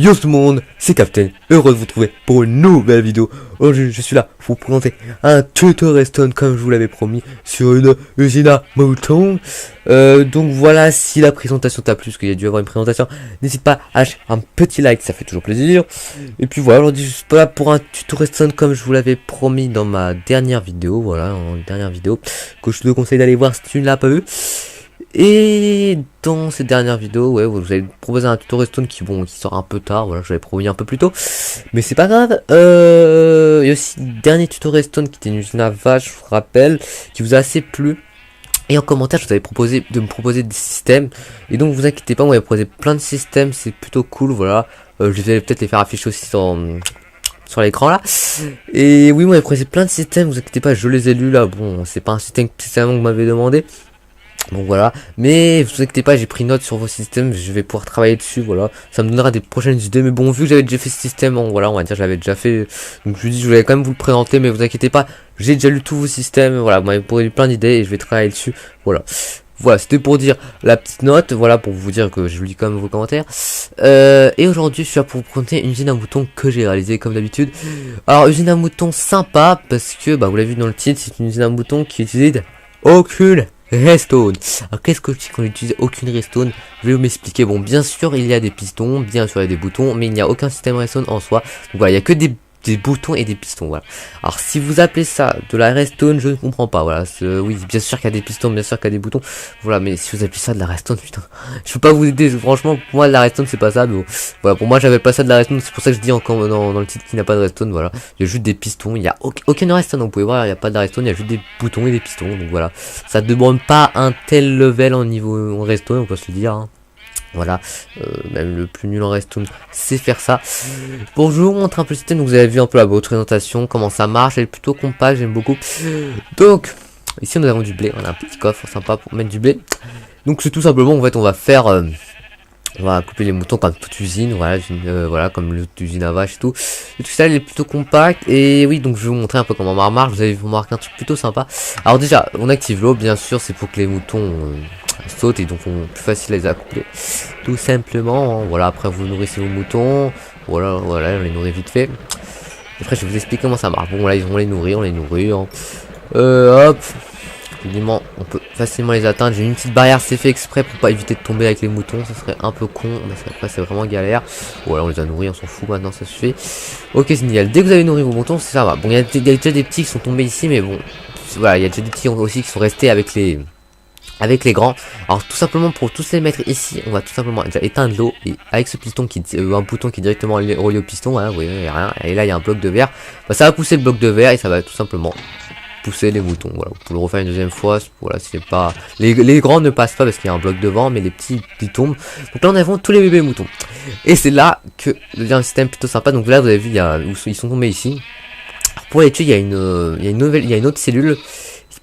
Yo tout le monde, c'est Captain, heureux de vous retrouver pour une nouvelle vidéo. Aujourd'hui je suis là pour vous présenter un tuto redstone comme je vous l'avais promis sur une usine à mouton. Donc voilà, si la présentation t'a plu, parce qu'il y a dû avoir une présentation, n'hésite pas à lâcher un petit like, ça fait toujours plaisir. Et puis voilà, aujourd'hui je suis pas là pour un tuto redstone comme je vous l'avais promis dans ma dernière vidéo, voilà, en dernière vidéo, que je te conseille d'aller voir si tu ne l'as pas vu. Et dans cette dernière vidéo, ouais, vous avez proposé un tuto redstone qui sort un peu tard, voilà, je l'avais promis un peu plus tôt, mais c'est pas grave. Il y a aussi le dernier tuto redstone qui était une usine à vache, je vous rappelle, qui vous a assez plu. Et en commentaire, je vous avais proposé de me proposer des systèmes, et donc vous inquiétez pas, on m'avait proposé plein de systèmes, c'est plutôt cool, voilà. Je vais peut-être les faire afficher aussi sur l'écran là. Et oui, moi j'ai proposé plein de systèmes, vous inquiétez pas, je les ai lus là. Bon, c'est pas un système spécialement que vous m'avez demandé. Donc voilà, mais vous inquiétez pas, j'ai pris note sur vos systèmes, je vais pouvoir travailler dessus, voilà, ça me donnera des prochaines idées, mais bon, vu que j'avais déjà fait ce système, voilà, on va dire, j'avais déjà fait, donc je me dis, je voulais quand même vous le présenter, mais vous inquiétez pas, j'ai déjà lu tous vos systèmes, voilà, vous m'avez proposé plein d'idées, et je vais travailler dessus, voilà. Voilà, c'était pour dire la petite note, voilà, pour vous dire que je lis quand même vos commentaires. Et aujourd'hui, je suis là pour vous présenter une usine à moutons que j'ai réalisée comme d'habitude. Alors, usine à moutons sympa, parce que, bah, vous l'avez vu dans le titre, c'est une usine à moutons qui utilise aucune redstone. Alors qu'est-ce que je dis quand j'utilise aucune redstone? Je vais vous m'expliquer. Bon, bien sûr il y a des pistons, bien sûr il y a des boutons, mais il n'y a aucun système redstone en soi. Donc voilà, il n'y a que des boutons et des pistons, voilà. Alors si vous appelez ça de la redstone, je ne comprends pas, voilà. Oui, bien sûr qu'il y a des pistons, bien sûr qu'il y a des boutons, voilà, mais si vous appelez ça de la redstone, putain, je peux pas vous aider, franchement, pour moi, de la redstone, c'est pas ça, mais bon, voilà, pour moi, j'avais pas ça de la redstone, c'est pour ça que je dis encore dans le titre qu'il n'y a pas de redstone, voilà. Il y a juste des pistons, il n'y a aucune redstone, donc vous pouvez voir, il n'y a pas de redstone, il y a juste des boutons et des pistons, donc voilà. Ça demande pas un tel level en niveau en redstone, on peut se le dire, hein. Voilà, même le plus nul en redstone sait faire ça. Bon, je vais vous montrer un peu le système. Donc vous avez vu un peu la votre présentation, comment ça marche. Elle est plutôt compacte, j'aime beaucoup. Donc, ici nous avons du blé. On a un petit coffre sympa pour mettre du blé. Donc c'est tout simplement, en fait, on va faire... on va couper les moutons comme toute usine, voilà, voilà, comme l'usine à vache et tout. Et tout ça, il est plutôt compact. Et oui, donc je vais vous montrer un peu comment ça marche. Vous allez remarquer un truc plutôt sympa. Alors déjà, on active l'eau, bien sûr, c'est pour que les moutons sautent et donc on plus facile à les accoupler. Tout simplement, hein. Voilà, après vous nourrissez vos moutons. Voilà, on les nourrit vite fait. Après, je vais vous expliquer comment ça marche. Bon, là, on les nourrit, hein. Hop. Évidemment, on peut facilement les atteindre. J'ai une petite barrière, c'est fait exprès pour pas éviter de tomber avec les moutons. Ça serait un peu con, parce qu'après c'est vraiment galère. Voilà, on les a nourris, on s'en fout maintenant, ça suffit. Ok, c'est nickel. Dès que vous avez nourri vos moutons, ça va. Bon, il y a déjà des petits qui sont tombés ici, mais bon, voilà, il y a déjà des petits aussi qui sont restés avec les grands. Alors tout simplement pour tous les mettre ici, on va tout simplement déjà éteindre l'eau et avec ce piston un bouton qui est directement relié au piston, voilà, vous voyez, il n'y a rien. Et là il y a un bloc de verre. Bah, ça va pousser le bloc de verre et ça va tout simplement pousser les moutons. Voilà, vous pouvez le refaire une deuxième fois. Voilà, c'est pas les grands ne passent pas parce qu'il y a un bloc devant, mais les petits ils tombent. Donc là on a tous les bébés moutons. Et c'est là que devient un système plutôt sympa. Donc là vous avez vu, ils sont tombés ici. Alors, pour les tuer, il y a une autre cellule.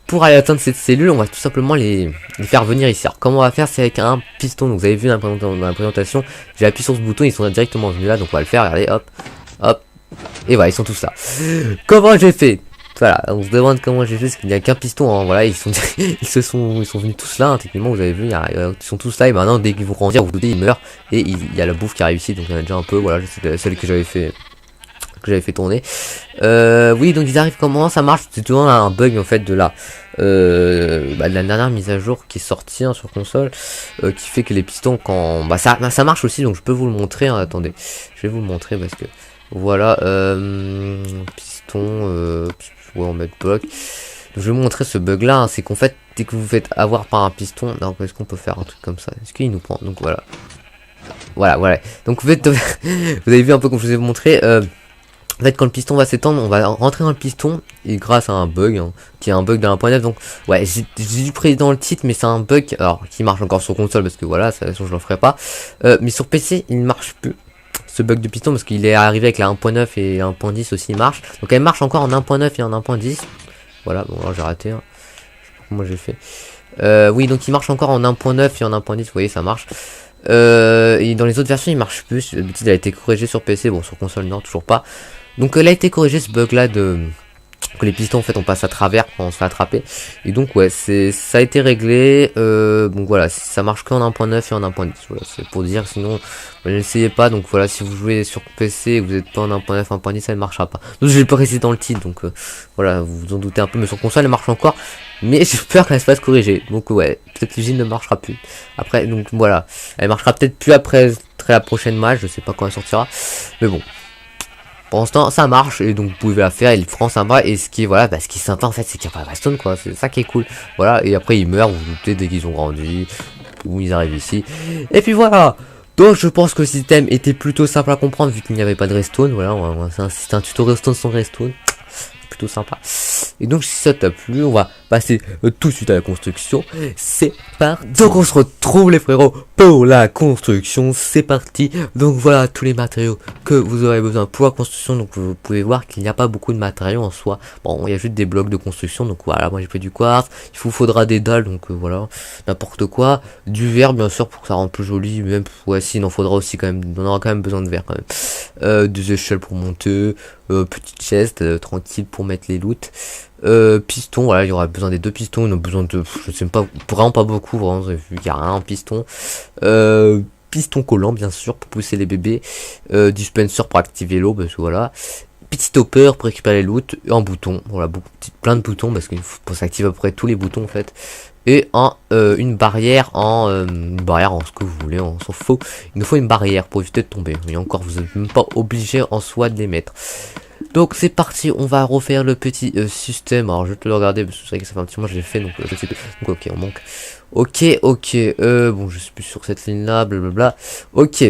Pour aller atteindre cette cellule, on va tout simplement les faire venir ici. Alors comment on va faire, c'est avec un piston. Donc vous avez vu dans la présentation, j'ai appuyé sur ce bouton, ils sont directement venus là. Donc on va le faire, regardez, hop, hop. Et voilà, ils sont tous là. Comment j'ai fait? Voilà, on se demande comment j'ai fait, parce qu'il n'y a qu'un piston, hein. Voilà, ils sont venus tous là, hein. Techniquement, vous avez vu, ils sont tous là, et maintenant, dès qu'ils vont grandir, vous doutez, ils meurent, et il y a la bouffe qui arrive ici, donc il y en a déjà un peu, voilà, c'est celle que j'avais fait tourner. Oui, donc ils arrivent, comment ça marche? C'est toujours un bug, en fait, de la dernière mise à jour qui est sortie, hein, sur console, qui fait que les pistons, quand, ça marche aussi, donc je peux vous le montrer, hein. Attendez, je vais vous le montrer, parce que, voilà, piston, ouais, on met le bloc. Je vais vous montrer ce bug là, hein. C'est qu'en fait dès que vous faites avoir par un piston, non, est-ce qu'on peut faire un truc comme ça? Est-ce qu'il nous prend? Donc voilà, donc en fait vous avez vu un peu comme je vous ai montré, en fait quand le piston va s'étendre, on va rentrer dans le piston et grâce à un bug, hein, qui est un bug de 1.9. donc ouais, j'ai dû préciser dans le titre, mais c'est un bug alors qui marche encore sur console parce que voilà, ça je le ferai pas, mais sur PC il ne marche plus ce bug de piston parce qu'il est arrivé avec la 1.9 et 1.10 aussi, il marche. Donc elle marche encore en 1.9 et en 1.10. Voilà, bon là j'ai raté, hein. Je sais pas comment j'ai fait. Oui, donc il marche encore en 1.9 et en 1.10, vous voyez, ça marche. Et dans les autres versions il marche plus. D'habitude elle a été corrigée sur PC, bon sur console non, toujours pas. Donc elle a été corrigée, ce bug là de que les pistons en fait on passe à travers quand on se fait attraper. Et donc ouais, ça a été réglé. Donc voilà, ça marche qu'en 1.9 et en 1.10. Voilà, c'est pour dire, sinon ne l'essayez pas. Donc voilà, si vous jouez sur PC et que vous n'êtes pas en 1.9, 1.10, ça ne marchera pas. Donc je l'ai précisé dans le titre, donc voilà, vous vous en doutez un peu, mais sur console elle marche encore. Mais j'ai peur qu'elle se fasse corriger. Donc ouais, peut-être l'usine ne marchera plus. Après, donc voilà, elle marchera peut-être plus après la prochaine match, je sais pas quand elle sortira. Mais bon. Pour l'instant, ça marche et donc vous pouvez la faire. Et le franc sympa. Et ce qui est voilà, ce qui est sympa en fait, c'est qu'il n'y a pas de redstone quoi. C'est ça qui est cool. Voilà. Et après ils meurent, vous vous doutez, dès qu'ils ont grandi ou ils arrivent ici. Et puis voilà. Donc je pense que le système était plutôt simple à comprendre vu qu'il n'y avait pas de redstone. Voilà, c'est un tuto redstone sans redstone. Plutôt sympa. Et donc si ça t'a plu, on va passer tout de suite à la construction. C'est parti. Donc on se retrouve les frérots pour la construction. C'est parti. Donc voilà tous les matériaux que vous aurez besoin pour la construction. Donc vous pouvez voir qu'il n'y a pas beaucoup de matériaux en soi. Bon, il y a juste des blocs de construction. Donc voilà, moi j'ai fait du quartz. Il vous faudra des dalles. Donc voilà, n'importe quoi. Du verre bien sûr pour que ça rende plus joli. Même ouais, si il en faudra aussi quand même. On aura quand même besoin de verre quand même. Des échelles pour monter. Petite chaise tranquille pour mettre les loots. Piston, voilà, il y aura besoin des 2 pistons. On a besoin de, je sais pas, vraiment pas beaucoup, vraiment, vu qu'il y a rien en piston. Piston collant, bien sûr, pour pousser les bébés. Dispenser pour activer l'eau, parce que voilà. Petit hopper pour récupérer les loots. Et un bouton, voilà, plein de boutons, parce qu'il faut s'activer à peu près tous les boutons en fait. Et une barrière en ce que vous voulez, on s'en fout. Il nous faut une barrière pour éviter de tomber. Et encore, vous n'êtes même pas obligé en soi de les mettre. Donc c'est parti, on va refaire le petit système. Alors je vais te le regarder parce que c'est vrai que ça fait un petit moment que je l'ai fait, donc je sais plus. Donc ok, on manque. Ok, bon je suis plus sur cette ligne là, blablabla. Ok.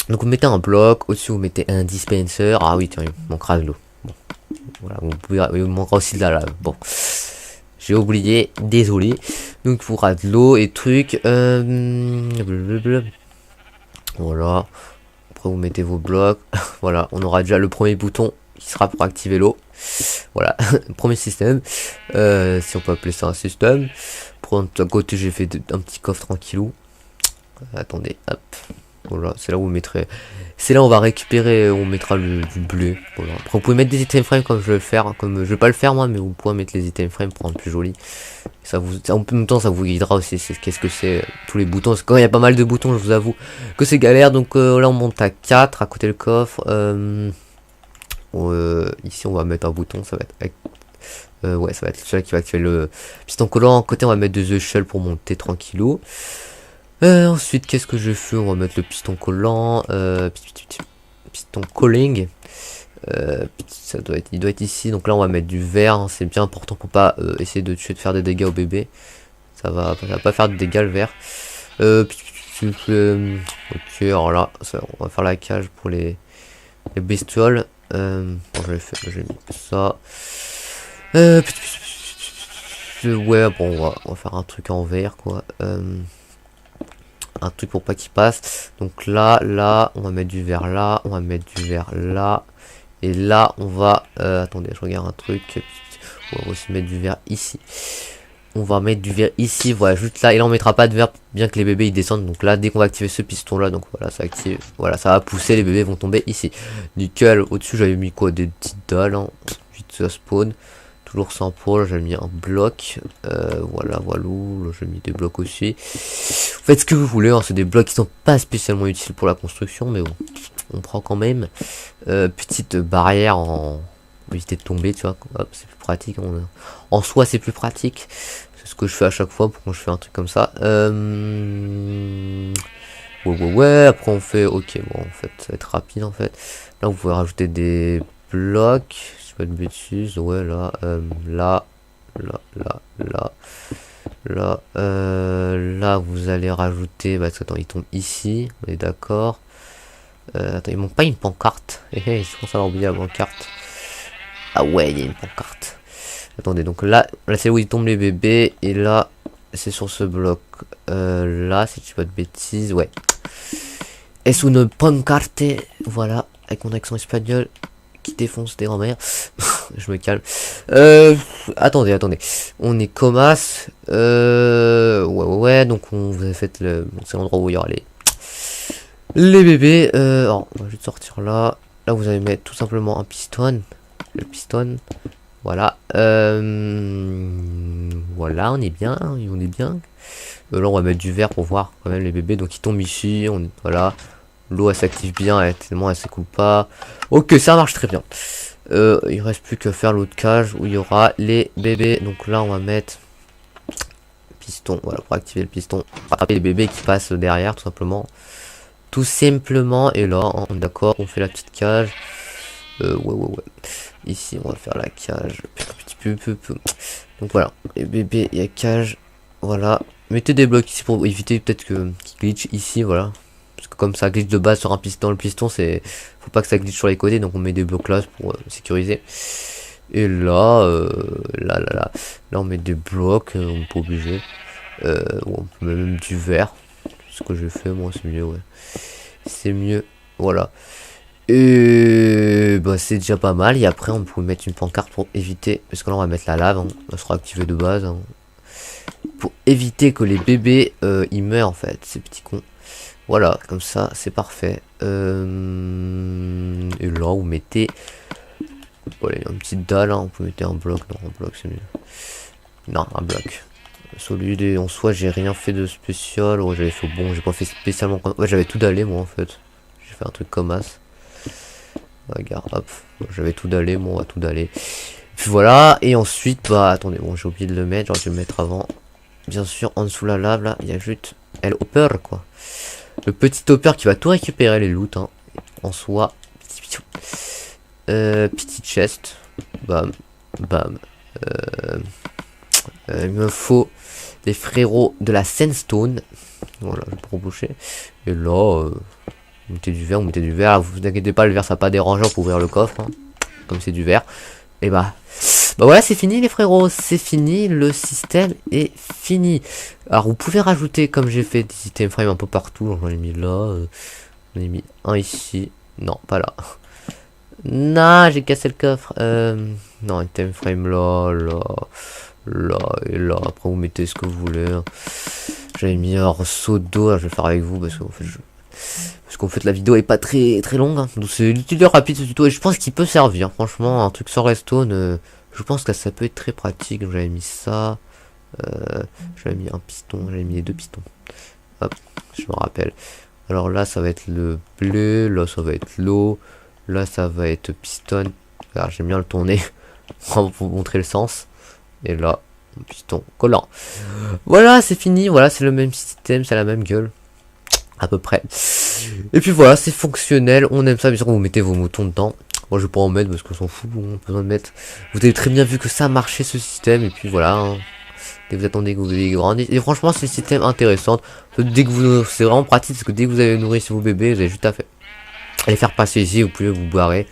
Donc vous mettez un bloc, au-dessus vous mettez un dispenser. Ah oui, tiens, il manquera de l'eau. Bon. Voilà, vous pouvez, il manquera aussi de la lave. Bon. J'ai oublié, désolé. Donc il faudra de l'eau et trucs. Voilà. Après vous mettez vos blocs. Voilà, on aura déjà le premier bouton qui sera pour activer l'eau. Voilà, premier système. Si on peut appeler ça un système. Pour un côté, j'ai fait un petit coffre tranquillou. Attendez, hop. Voilà, c'est là où vous mettrez. C'est là où on va récupérer, on mettra du bleu. Voilà. Après, vous pouvez mettre des item frames comme je vais le faire. Comme je vais pas le faire moi, mais vous pouvez mettre les item frames pour rendre plus joli. Ça vous, en même temps, ça vous guidera aussi. Qu'est-ce que c'est tous les boutons. Parce que quand il y a pas mal de boutons, je vous avoue que c'est galère. Donc là, on monte à 4 à côté le coffre. Ici, on va mettre un bouton. Ça va être. Ouais, ça va être celui qui va activer le piston collant. À côté, on va mettre des échelles pour monter tranquillou. Ensuite, qu'est-ce que je fais? On va mettre le piston collant, piston calling. Il doit être ici. Donc là, on va mettre du verre. Hein, c'est bien important pour pas essayer de tuer, de faire des dégâts au bébé. Ça va pas faire de dégâts le verre. Ok, alors là, on va faire la cage pour les bestioles. Bon, j'ai mis ça. Ouais, bon, on va faire un truc en verre, quoi. Un truc pour pas qu'il passe. Donc là, on va mettre du verre là, on va mettre du verre là. Et là, on va... attendez, je regarde un truc. On va aussi mettre du verre ici. On va mettre du verre ici, voilà, juste là. Et là, on mettra pas de verre, bien que les bébés ils descendent. Donc là, dès qu'on va activer ce piston là, donc voilà, ça active. Voilà, ça va pousser, les bébés vont tomber ici. Nickel. Au-dessus, j'avais mis quoi? Des petites dalles. Hein. Vite, ça spawn. Toujours sans pôle, j'ai mis un bloc. Voilà. Là, j'ai mis des blocs aussi. Faites ce que vous voulez, hein, c'est des blocs qui sont pas spécialement utiles pour la construction, mais bon, on prend quand même. Petite barrière en éviter de tomber, tu vois. Hop, c'est plus pratique. En soi, c'est plus pratique. C'est ce que je fais à chaque fois pour quand je fais un truc comme ça. Ouais. Après, on fait. Ok, bon, en fait, ça va être rapide en fait. Là, vous pouvez rajouter des blocs. Pas de bêtises, ouais, là, là, vous allez rajouter, attends, il tombe ici, on est d'accord. Attends, il manque pas une pancarte. Je pense avoir oublié la pancarte. Ah ouais, il y a une pancarte. Attendez, donc là c'est où il tombe les bébés, et là, c'est sur ce bloc. Là, si tu pas de bêtises, ouais. Es une pancarte, voilà, avec mon accent espagnol. Qui défonce des grands-mères. Je me calme. Attendez. On est Comas. Ouais. Donc on vous a fait c'est l'endroit où il y aura les bébés. Alors, on va juste sortir là. Là, vous allez mettre tout simplement un piston. Le piston. Voilà. Voilà, on est bien, on est bien. Là, on va mettre du verre pour voir quand même les bébés. Donc, ils tombent ici. Voilà. L'eau, elle s'active bien. Tellement, elle s'écoule pas. Ok, ça marche très bien. Il reste plus que faire l'autre cage où il y aura les bébés. Donc là, on va mettre piston. Voilà, pour activer le piston. Attraper les bébés qui passent derrière, tout simplement. Tout simplement. Et là, hein, d'accord, on fait la petite cage. Ouais. Ici, on va faire la cage. Un petit peu. Donc voilà, les bébés, il y a cage. Voilà. Mettez des blocs ici pour éviter peut-être que qu'il glitch ici, voilà. Parce que comme ça glitch de base sur un piston, le piston, c'est... Faut pas que ça glitch sur les côtés, donc on met des blocs là pour sécuriser. Et là, là, on met des blocs, on n'est pas obligé. On peut mettre même du verre. Ce que j'ai fait, moi, c'est mieux, ouais. C'est mieux, voilà. Et bah c'est déjà pas mal. Et après on peut mettre une pancarte pour éviter, parce que là on va mettre la lave, hein. Elle sera activée de base, hein. Pour éviter que les bébés ils meurent en fait, ces petits cons. Voilà, comme ça c'est parfait. Et là vous mettez, voilà, une petite dalle, hein. On peut mettre un bloc, non un bloc c'est mieux. Non un bloc solide. Et en soi j'ai rien fait de spécial. Ouais, j'avais fait bon, j'ai pas fait spécialement, ouais, j'avais tout dallé moi en fait. J'ai fait un truc comme as. Regarde, hop, j'avais tout dallé, bon, on va tout daller. Puis voilà, et ensuite, bah, attendez, bon, j'ai oublié de le mettre, genre, je vais le mettre avant. Bien sûr, en dessous la lave, là, il y a juste hopper, quoi. Le petit hopper qui va tout récupérer, les loot, hein. En soi, petit chest, bam, bam. Il me faut des frérots de la sandstone. Voilà, je vais pas reboucher. Et là, vous mettez du verre, vous inquiétez pas, le verre ça va pas déranger pour ouvrir le coffre, hein, comme c'est du verre. Et bah voilà, c'est fini les frérots, c'est fini, le système est fini. Alors vous pouvez rajouter, comme j'ai fait, des item frames un peu partout. J'en ai mis là, j'en ai mis un ici, non pas là. Non, j'ai cassé le coffre. Non, item frame là et là. Après vous mettez ce que vous voulez, hein. J'avais mis un seau d'eau, je vais le faire avec vous parce qu'en fait la vidéo est pas très longue, hein. Donc c'est l'utilité rapide ce tuto et je pense qu'il peut servir. Franchement, un truc sans redstone, je pense que ça peut être très pratique. J'avais mis ça, j'avais mis un piston, j'avais mis les deux pistons. Hop, je me rappelle. Alors là ça va être le bleu, là ça va être l'eau, là ça va être piston. Alors j'aime bien le tourner pour vous montrer le sens. Et là, piston collant. Voilà, c'est fini. Voilà, c'est le même système, c'est la même gueule. À peu près. Et puis voilà, c'est fonctionnel. On aime ça. Bien sûr, vous mettez vos moutons dedans. Moi, je vais pas en mettre parce qu'on s'en fout. On a besoin de mettre. Vous avez très bien vu que ça marchait ce système. Et puis voilà. Hein. Et vous attendez que vous ayez grandi. Et franchement, c'est un système intéressant. Dès que vous, c'est vraiment pratique parce que dès que vous avez nourri vos bébés, vous avez juste à faire. Les faire passer ici. Vous pouvez vous barrer.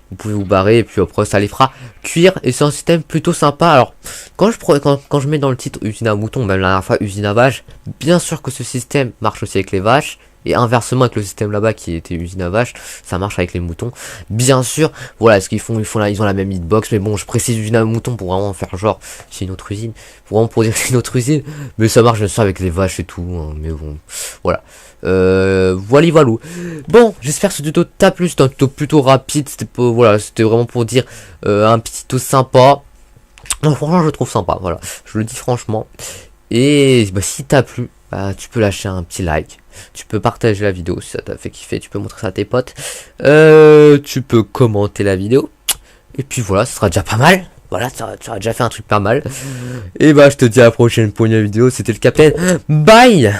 Vous pouvez vous barrer et puis après ça les fera cuire et c'est un système plutôt sympa. Alors quand je mets dans le titre usine à moutons, même la dernière fois usine à vaches, bien sûr que ce système marche aussi avec les vaches et inversement avec le système là-bas qui était usine à vaches, ça marche avec les moutons. Bien sûr, voilà ce qu'ils font, ils ont la même hitbox, mais bon je précise usine à moutons pour vraiment faire genre c'est une autre usine, pour dire que c'est une autre usine, mais ça marche bien sûr avec les vaches et tout, hein, mais bon voilà. Voilà. Bon, j'espère que ce tuto t'a plu. C'était un tuto plutôt rapide. C'était voilà, c'était vraiment pour dire un petit tuto sympa. Non, franchement, je le trouve sympa. Voilà, je le dis franchement. Et bah, si t'as plu, bah, tu peux lâcher un petit like. Tu peux partager la vidéo si ça t'a fait kiffer. Tu peux montrer ça à tes potes. Tu peux commenter la vidéo. Et puis voilà, ce sera déjà pas mal. Voilà, tu auras déjà fait un truc pas mal. Et bah, je te dis à la prochaine pour une vidéo. C'était le Captain. Bye.